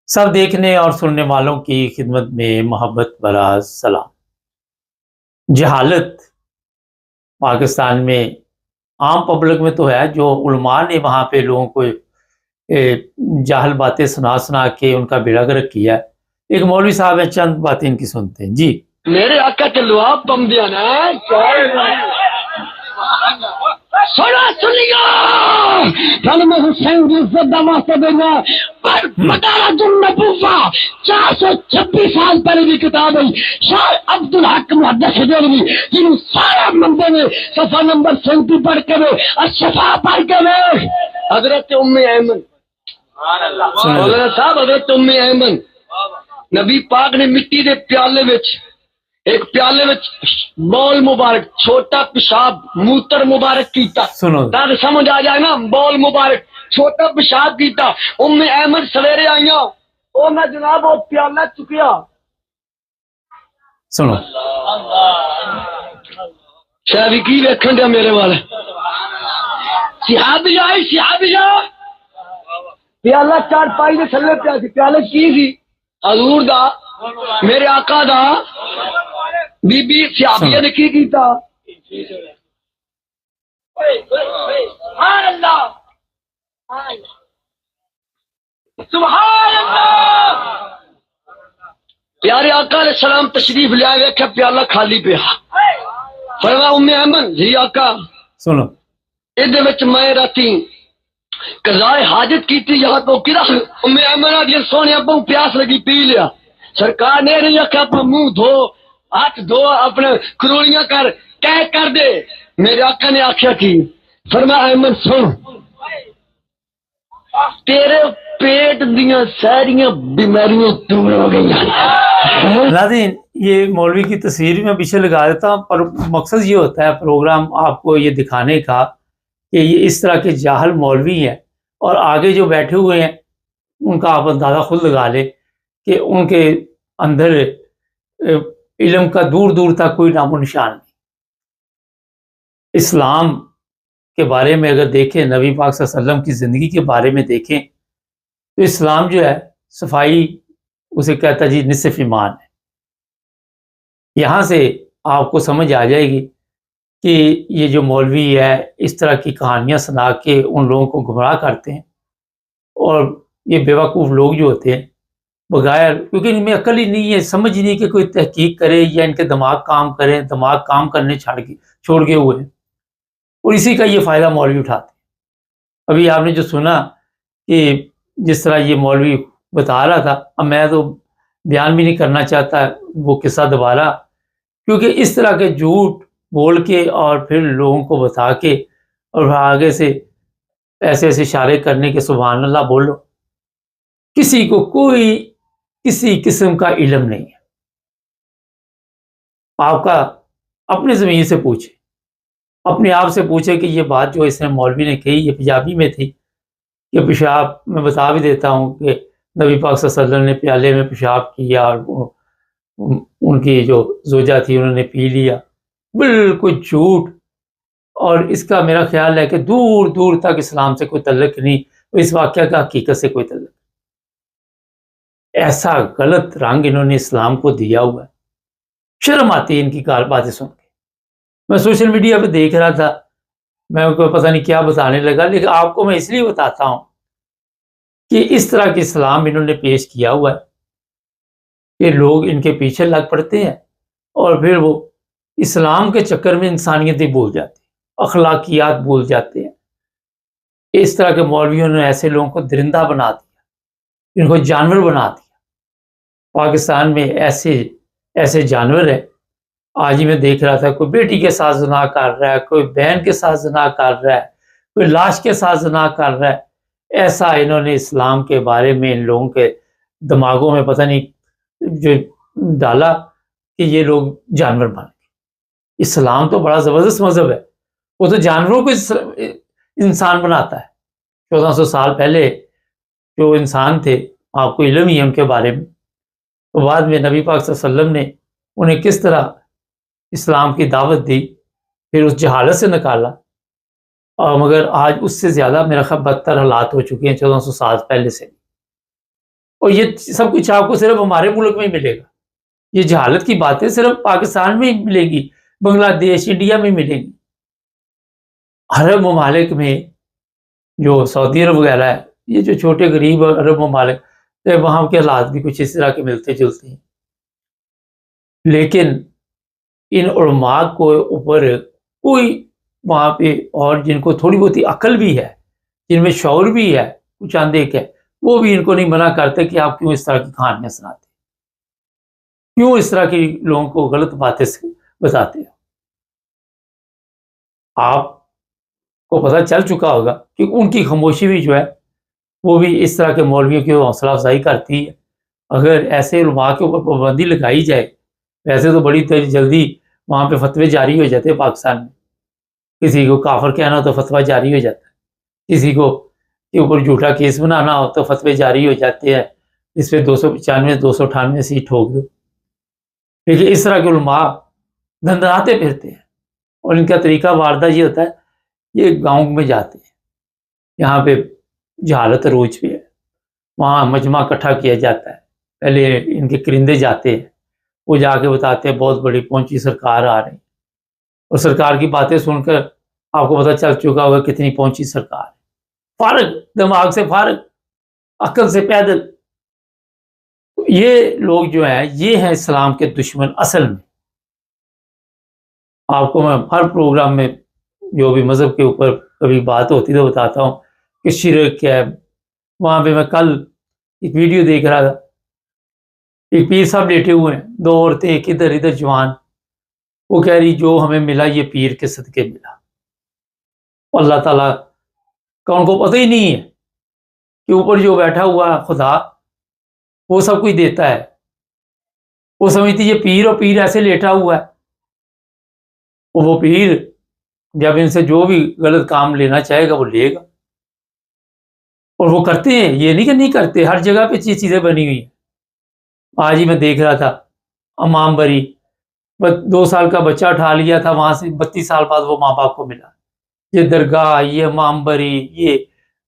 سب دیکھنے اور سننے والوں کی خدمت میں محبت بھرا سلام۔ جہالت پاکستان میں عام پبلک میں تو ہے، جو علماء نے وہاں پہ لوگوں کو جاہل باتیں سنا سنا کے ان کا بیڑا گرک کیا ہے۔ ایک مولوی صاحب ہیں، چند باتیں ان کی سنتے ہیں۔ جی میرے آقا کے لواب بم دیا نا، سنیا میں حسین کی عزت دما سے دینا پر مدارہ النبوہ 426 سال پہلے کی کتاب ہے، شاہ عبد الحق محدث دہلوی، جن سارا مندے میں صفحہ نمبر 37 پڑھ کے اور شفا پڑھ کے حضرت ام ایمن، مولانا صاحب حضرت ام ایمن نبی پاک نے مٹی دے پیالے وچ ایک پیالے وچ بول مبارک چھوٹا پیشاب موتر مبارک کیتا، تاکہ سمجھ آ جائے نا، بول مبارک چھوٹا پیشاب کیتا۔ ام احمد سویرے آئیاں، او میں جناب وہ پیالہ چکیا، سنو شاید کی ویکھن دیا میرے والے صحابی آئی، صحابی آ پیالہ چار پائی دے تھلے پیا سی، پیالے کی سی حضور دا میرے آقا دا، بی بی صحابیہ نے کی کیتا؟ سبحان اللہ سبحان اللہ۔ پیارے آقا علیہ السلام تشریف لے آئے، ویکھا پیالہ خالی پیا، فرمایا ام ایمن جی آقا سنو ادھے وچ میں راتی قضائے حاجت کیتی، یہاں تو کرا ام ایمن آدھی سونے ابو پیاس لگی پی لیا، سرکار نے نہیں آخیا اپنا منہ دھو ہاتھ دھو اپنے کروڑیاں کر دے، میرے آقا نے آخیا کی فرمایا ایمن سن، تیرے پیٹ دیاں ساریاں بیماریاں دور ہو گئی۔ ناظرین، یہ مولوی کی تصویر میں پیچھے لگا دیتا ہوں، پر مقصد یہ ہوتا ہے پروگرام آپ کو یہ دکھانے کا کہ یہ اس طرح کے جاہل مولوی ہیں، اور آگے جو بیٹھے ہوئے ہیں ان کا آپ اندازہ خود لگا لیں کہ ان کے اندر علم کا دور دور تک کوئی نام و نشان نہیں۔ اسلام کے بارے میں اگر دیکھیں، نبی پاک صلی اللہ علیہ وسلم کی زندگی کے بارے میں دیکھیں تو اسلام جو ہے صفائی اسے کہتا جی نصف ایمان ہے۔ یہاں سے آپ کو سمجھ آ جائے گی کہ یہ جو مولوی ہے اس طرح کی کہانیاں سنا کے ان لوگوں کو گمراہ کرتے ہیں، اور یہ بیوقوف لوگ جو ہوتے ہیں بغیر، کیونکہ ان میں عقل ہی نہیں ہے، سمجھ ہی نہیں کہ کوئی تحقیق کرے یا ان کے دماغ کام کریں، دماغ کام کرنے چھوڑ کے ہوئے ہیں، اور اسی کا یہ فائدہ مولوی اٹھاتے ہیں۔ ابھی آپ نے جو سنا کہ جس طرح یہ مولوی بتا رہا تھا، اب میں تو بیان بھی نہیں کرنا چاہتا وہ قصہ دوبارہ، کیونکہ اس طرح کے جھوٹ بول کے اور پھر لوگوں کو بتا کے اور آگے سے ایسے ایسے اشارے کرنے کے سبحان اللہ بولو، کسی کو کوئی کسی قسم کا علم نہیں ہے۔ آپ کا اپنے زمین سے پوچھے، اپنے آپ سے پوچھے کہ یہ بات جو اس نے مولوی نے کہی یہ پنجابی میں تھی کہ پیشاب، میں بتا بھی دیتا ہوں کہ نبی پاک صلی اللہ علیہ وسلم نے پیالے میں پیشاب کیا اور ان کی جو زوجہ تھی انہوں نے پی لیا، بالکل جھوٹ۔ اور اس کا میرا خیال ہے کہ دور دور تک اسلام سے کوئی تعلق نہیں، اس واقعہ کا حقیقت سے کوئی تعلق۔ ایسا غلط رنگ انہوں نے اسلام کو دیا ہوا ہے، شرم آتی ہے ان کی باتیں سن کے۔ میں سوشل میڈیا پہ دیکھ رہا تھا، میں ان کو پتہ نہیں کیا بتانے لگا، لیکن آپ کو میں اس لیے بتاتا ہوں کہ اس طرح کے اسلام انہوں نے پیش کیا ہوا ہے کہ لوگ ان کے پیچھے لگ پڑتے ہیں، اور پھر وہ اسلام کے چکر میں انسانیتیں بھول جاتے ہیں، اخلاقیات بھول جاتے ہیں۔ اس طرح کے مولویوں نے ایسے لوگوں کو درندہ بنا دیا، ان کو جانور بنا دیا۔ پاکستان میں ایسے جانور ہیں، آج ہی میں دیکھ رہا تھا، کوئی بیٹی کے ساتھ زنا کر رہا ہے، کوئی بہن کے ساتھ زنا کر رہا ہے، کوئی لاش کے ساتھ زنا کر رہا ہے۔ ایسا انہوں نے اسلام کے بارے میں ان لوگوں کے دماغوں میں پتہ نہیں جو ڈالا کہ یہ لوگ جانور بن گئے۔ اسلام تو بڑا زبردست مذہب ہے، وہ تو جانوروں کو انسان بناتا ہے۔ 1400 سال پہلے جو انسان تھے، آپ کو علم ہی ہے ان کے بارے میں، تو بعد میں نبی پاک صلی اللہ علیہ وسلم نے انہیں کس طرح اسلام کی دعوت دی، پھر اس جہالت سے نکالا، اور مگر آج اس سے زیادہ میرا خیال بدتر حالات ہو چکے ہیں 1400 سال پہلے سے۔ اور یہ سب کچھ آپ کو صرف ہمارے ملک میں ہی ملے گا. یہ جہالت کی باتیں صرف پاکستان میں ہی ملے گی، بنگلہ دیش، انڈیا میں ملیں گی. عرب ممالک میں جو سعودی عرب وغیرہ ہے، یہ جو چھوٹے غریب عرب ممالک، وہاں کے حالات بھی کچھ اس طرح کے ملتے جلتے ہیں. لیکن ان علماء کو اوپر کوئی وہاں پہ، اور جن کو تھوڑی بہت عقل بھی ہے، جن میں شعور بھی ہے کچھ اندھے کے، وہ بھی ان کو نہیں منع کرتے کہ آپ کیوں اس طرح کی کہانیاں سناتے، کیوں اس طرح کی لوگوں کو غلط باتیں بتاتے ہیں. آپ کو پتہ چل چکا ہوگا کہ ان کی خاموشی بھی جو ہے وہ بھی اس طرح کے مولویوں کی حوصلہ افزائی کرتی ہے. اگر ایسے علماء کے اوپر پابندی لگائی جائے، ویسے تو بڑی جلدی وہاں پہ فتوے جاری ہو جاتے ہیں پاکستان میں. کسی کو کافر کہنا ہو تو فتویٰ جاری ہو جاتا ہے، کسی کو کے اوپر جھوٹا کیس بنانا ہو تو فتوے جاری ہو جاتے ہیں، اس پہ 295 298 سی ٹھوک دو. لیکن اس طرح کے علماء دندناتے پھرتے ہیں، اور ان کا طریقہ واردہ یہ ہوتا ہے، یہ گاؤں میں جاتے ہیں، یہاں پہ جہالت عروج پہ ہے، وہاں مجمع اکٹھا کیا جاتا ہے. پہلے ان کے کرندے جاتے ہیں، وہ جا کے بتاتے ہیں بہت بڑی پہنچی سرکار آ رہی، اور سرکار کی باتیں سن کر آپ کو پتہ چل چکا ہوگا کتنی پہنچی سرکار ہے. فارغ، دماغ سے فارغ، عقل سے پیدل. یہ لوگ جو ہیں یہ ہیں اسلام کے دشمن اصل میں. آپ کو میں ہر پروگرام میں جو بھی مذہب کے اوپر کبھی بات ہوتی تو بتاتا ہوں کہ شرک کیا ہے. وہاں پہ میں کل ایک ویڈیو دیکھ رہا تھا، ایک پیر صاحب لیٹے ہوئے ہیں، 2 عورتیں، ایک ادھر ادھر جوان. وہ کہہ رہی جو ہمیں ملا یہ پیر کے صدقے ملا. اللہ تعالیٰ کا ان کو پتہ ہی نہیں ہے کہ اوپر جو بیٹھا ہوا خدا وہ سب کچھ دیتا ہے. وہ سمجھتی یہ پیر، اور پیر ایسے لیٹا ہوا ہے، اور وہ پیر جب ان سے جو بھی غلط کام لینا چاہے گا وہ لے گا. اور وہ کرتے ہیں، یہ نہیں کہ نہیں کرتے، ہر جگہ پہ چیزیں بنی ہوئی ہیں. آج ہی میں دیکھ رہا تھا امام بری، 2 سال کا بچہ اٹھا لیا تھا وہاں سے، 32 سال بعد وہ ماں باپ کو ملا. یہ درگاہ، یہ امام بری، یہ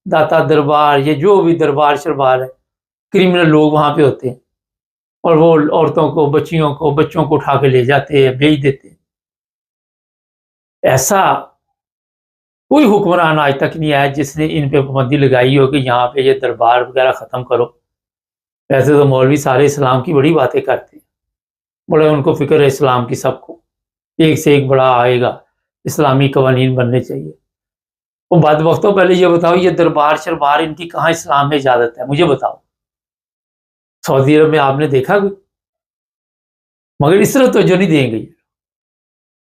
داتا دربار، یہ جو بھی دربار شربار ہے، کرمنل لوگ وہاں پہ ہوتے ہیں، اور وہ عورتوں کو، بچیوں کو، بچوں کو اٹھا کے لے جاتے ہیں، بیچ دیتے ہیں. ایسا کوئی حکمران آج تک نہیں آیا جس نے ان پہ پابندی لگائی ہو کہ یہاں پہ یہ دربار وغیرہ ختم کرو. ویسے تو مولوی سارے اسلام کی بڑی باتیں کرتے ہیں، بڑے ان کو فکر ہے اسلام کی، سب کو ایک سے ایک بڑا آئے گا، اسلامی قوانین بننے چاہیے. وہ بعد وقتوں پہلے یہ بتاؤ، یہ دربار شربار ان کی کہاں اسلام میں اجازت ہے؟ مجھے بتاؤ. سعودی عرب میں آپ نے دیکھا کوئی؟ مگر اس طرح توجہ نہیں دیں گے،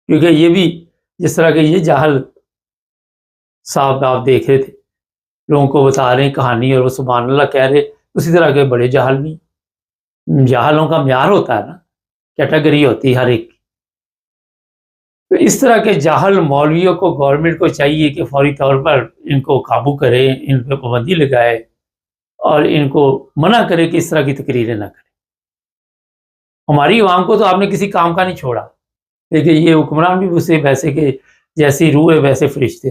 کیونکہ یہ بھی جس طرح کے یہ جاہل صاحب آپ دیکھ رہے تھے، لوگوں کو بتا رہے ہیں کہانی، اور وہ سبحان اللہ کہہ رہے، اسی طرح کے بڑے جاہل بھی. جاہلوں کا معیار ہوتا ہے نا، کیٹیگری ہوتی ہے ہر ایک کی. تو اس طرح کے جاہل مولویوں کو گورنمنٹ کو چاہیے کہ فوری طور پر ان کو قابو کرے، ان پہ پابندی لگائے، اور ان کو منع کرے کہ اس طرح کی تقریریں نہ کریں. ہماری عوام کو تو آپ نے کسی کام کا نہیں چھوڑا، لیکن یہ حکمران بھی اسے ویسے کہ جیسی روح ہے ویسے فرشتے،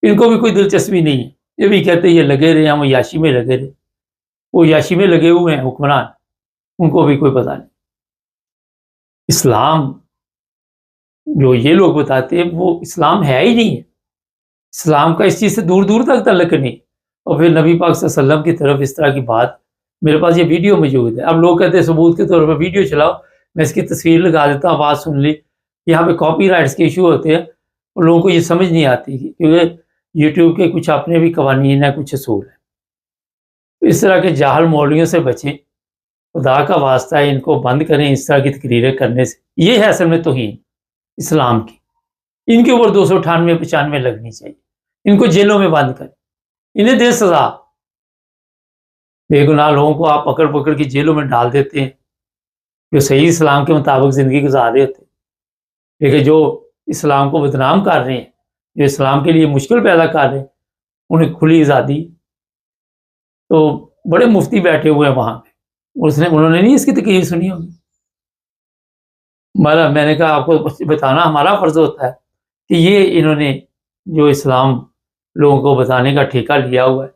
ان کو بھی کوئی دلچسپی نہیں ہے. یہ بھی کہتے ہیں یہ لگے رہے، ہم یاشی میں لگے رہے. وہ یاشی میں لگے ہوئے ہیں حکمران، ان کو بھی کوئی پتہ نہیں. اسلام جو یہ لوگ بتاتے ہیں وہ اسلام ہے ہی نہیں ہے. اسلام کا اس چیز سے دور دور تک تعلق نہیں. اور پھر نبی پاک صلی اللہ علیہ وسلم کی طرف اس طرح کی بات، میرے پاس یہ ویڈیو موجود ہے. اب لوگ کہتے ہیں ثبوت کے طور پر ویڈیو چلاؤ، میں اس کی تصویر لگا دیتا ہوں، آواز سن لی. یہاں پہ کاپی رائٹس کے ایشو ہوتے ہیں، اور لوگوں کو یہ سمجھ نہیں آتی، کیونکہ یوٹیوب کے کچھ اپنے بھی قوانین ہیں، کچھ اصول ہیں. اس طرح کے جاہل مولویوں سے بچیں، خدا کا واسطہ ہے، ان کو بند کریں اس طرح کی تقریریں کرنے سے. یہ ہے اصل میں توہین اسلام کی. ان کے اوپر 298 95 لگنی چاہیے، ان کو جیلوں میں بند کریں، انہیں دے سزا. بے گناہ لوگوں کو آپ پکڑ پکڑ کے جیلوں میں ڈال دیتے ہیں جو صحیح اسلام کے مطابق زندگی گزار رہے ہوتے ہیں، لیکن جو اسلام کو بدنام کر رہے ہیں، جو اسلام کے لیے مشکل پیدا کر رہے ہیں، انہیں کھلی آزادی. تو بڑے مفتی بیٹھے ہوئے ہیں وہاں پہ، انہوں نے نہیں اس کی تقریر سنی ہوگی. میں نے کہا آپ کو بتانا ہمارا فرض ہوتا ہے کہ یہ انہوں نے جو اسلام لوگوں کو بتانے کا ٹھیکہ لیا ہوا ہے،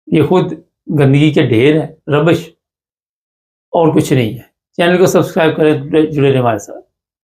یہ خود گندگی کے ڈھیر ہیں، ربش، اور کچھ نہیں ہے۔ چینل کو سبسکرائب کریں، جڑے رہیں ہمارے ساتھ۔